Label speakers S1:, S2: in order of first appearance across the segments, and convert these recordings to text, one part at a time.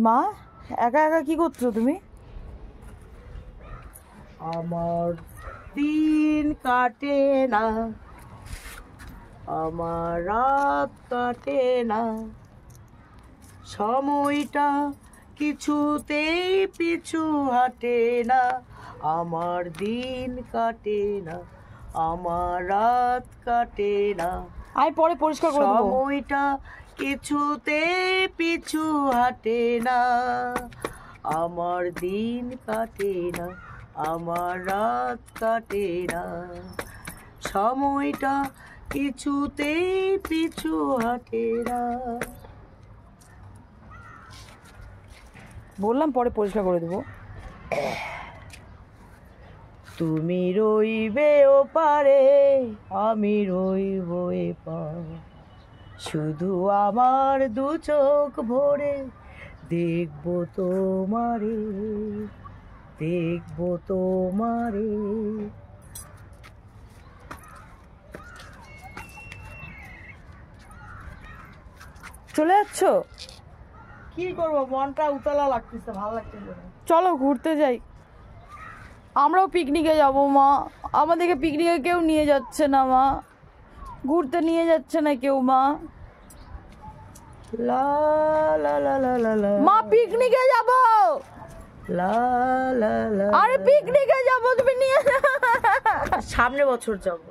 S1: মা একা একা কি করছো তুমি?
S2: আমার দিন কাটে না, আমার রাত কাটে না, সময়টা কিছুতেই পিছু হাঁটে না, আমার দিন কাটে না, আমার রাত কাটে না।
S1: আমি পরে পরিষ্কার করে দেবো।
S2: সময়টা কিছুতেই পিছু হাঁটে না, আমার দিন কাটে না, আমার রাত কাটে না, সময়টা কিছুতেই পিছু হাঁটে না।
S1: বললাম পরে পরিষ্কার করে দেবো।
S2: তুমি রইবে ও পারে, আমি রইব এপার, শুধু আমার দু চোখ ভরে দেখবো তোমারে, দেখবো তোমারে।
S1: চলে যাচ্ছ?
S2: কি করবো, মনটা উতলা লাগতেছে, ভালো লাগতেছে না।
S1: চলো ঘুরতে যাই। আমরাও পিকনিকে যাব মা, আমাদেরকে পিকনিকে কেউ নিয়ে যাচ্ছে না মা, ঘুরতে নিয়ে যাচ্ছে না কেউ মা।
S2: লা লা লা লা লা লা,
S1: মা পিকনিকে যাব।
S2: লা লা লা,
S1: আরে পিকনিকে যাব, তুমি নিয়ে
S2: সামনে বছর যাব,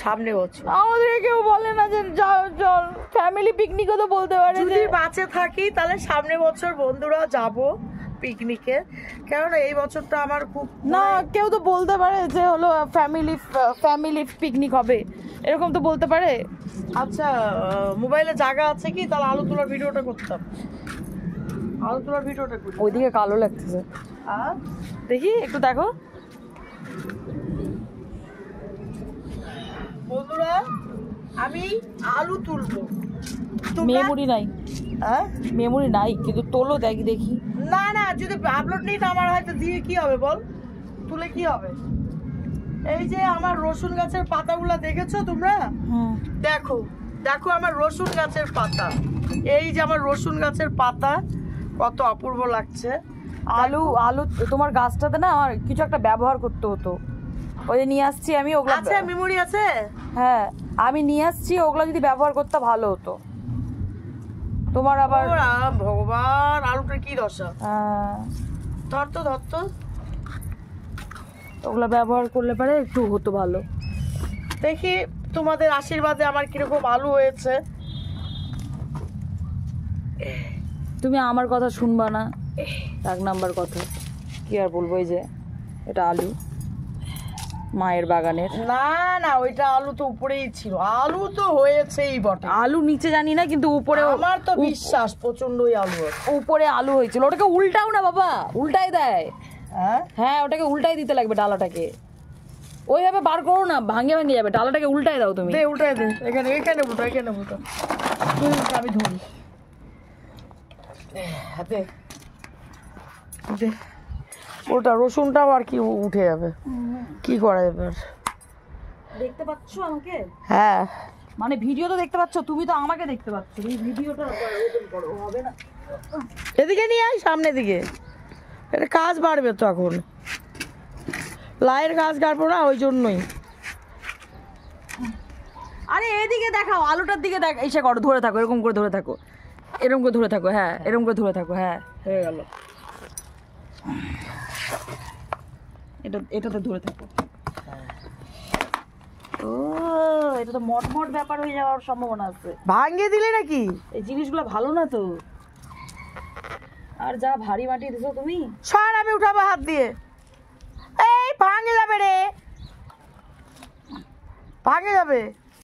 S2: সামনে বছর।
S1: আমাদেরকে কেউ বলে না যে যাও চল, ফ্যামিলি পিকনিকও তো বলতে পারে
S2: যদি
S1: যে
S2: বাঁচে থাকি তাহলে সামনে বছর বন্ধুরা যাব পিকনিকে, কেননা এই বছরটা আমার খুব
S1: না, কেউ তো বলতে পারে যে হলো ফ্যামিলি পিকনিক হবে, এরকম তো বলতে পারে।
S2: আচ্ছা মোবাইলে জায়গা আছে কি, তাহলে আলু তোলার ভিডিওটা করতাম, আলু তোলার ভিডিওটা করি।
S1: ওইদিকে কালো লাগতেছে, দেখি একটু দেখো।
S2: বন্ধুরা আমি আলু তুলবো,
S1: মেমোরি নাই, মেমোরি নাই কিন্তু তোলো দেখি দেখি।
S2: না না, যদি আপলোড নেই তো আমার হয়তো দিয়ে কি হবে বল, তুলে কি হবে। এই যে আমার রসুন গাছের পাতাগুলা দেখেছো তোমরা? দেখো দেখো আমার রসুন গাছের পাতা, এই যে আমার রসুন গাছের পাতা কত অপূর্ব লাগছে।
S1: আলু আলু তোমার গাছটাতে না আমার কিছু একটা ব্যবহার করতে হতো, ওই যে নিয়ে আসছি আমি ওগুলো।
S2: আছে মেমোরি আছে,
S1: হ্যাঁ আমি নিয়ে আসছি, ওগুলো যদি ব্যবহার করতে ভালো হতো। তোমার আবার
S2: ভগবান আলুটার কি দশা, ধর তো ধর তো,
S1: ওগুলো ব্যবহার করলে পারে একটু হতো ভালো।
S2: দেখি তোমাদের আশীর্বাদে আমার কিরকম আলু হয়েছে।
S1: তুমি আমার কথা শুনবা না, এক নাম্বার কথা। কি আর বলবো, এই যে এটা আলু মায়ের বাগানের।
S2: না না, ওইটা আলু তো উপরেই ছিল, আলু তো হয়েছেই বটে।
S1: আলু নিচে জানি না, কিন্তু উপরে
S2: আমার তো বিশ্বাস প্রচন্ডই আলু আছে।
S1: উপরে আলু হয়েছিল। ওটাকে উল্টাও না বাবা, উল্টাই দেয়।
S2: হ্যাঁ
S1: হ্যাঁ ওটাকে উল্টাই দিতে লাগবে, ডালাটাকে ওইভাবে বার করো না, ভাঙে ভাঙে যাবে। ডালাটাকে উল্টাই দাও তুমি।
S2: দে উল্টাই দে, এখানে এখানে উল্টো, এখানে উল্টো, আমি ধরি হাতে দে। ওটা রসুনটাও আর কি উঠে যাবে, কি করা যাবে।
S1: দেখতে পাচ্ছ আমাকে?
S2: হ্যাঁ
S1: মানে ভিডিও তো দেখতে পাচ্ছ, তুমি তো আমাকে দেখতে পাচ্ছ। এই ভিডিওটা ওপেন করো, হবে না।
S2: এদিকে নিয়ে আয়, সামনে দিকে, এটা কাজ বাড়বে তো এখন, লাইয়ের গাছ কাটবো না ওই জন্যই।
S1: আরে এদিকে দেখাও, আলুটার দিকে দেখ, এসে করো, ধরে থাকো, এরকম করে ধরে থাকো, এরকম করে ধরে থাকো। হ্যাঁ এরকম করে ধরে থাকো, হ্যাঁ হয়ে গেল। এটাতে ধরে থাকো। ও এটা তো মটমট ব্যাপার হয়ে যাওয়ার সম্ভাবনা আছে।
S2: ভাঙিয়ে দিলে নাকি?
S1: এই জিনিসগুলো ভালো না তো। আর যা ভারী মাটি দিছো তুমি।
S2: সর, আমি উঠাবো হাত দিয়ে। এই ভাঙে যাবে রে, ভাঙে যাবে।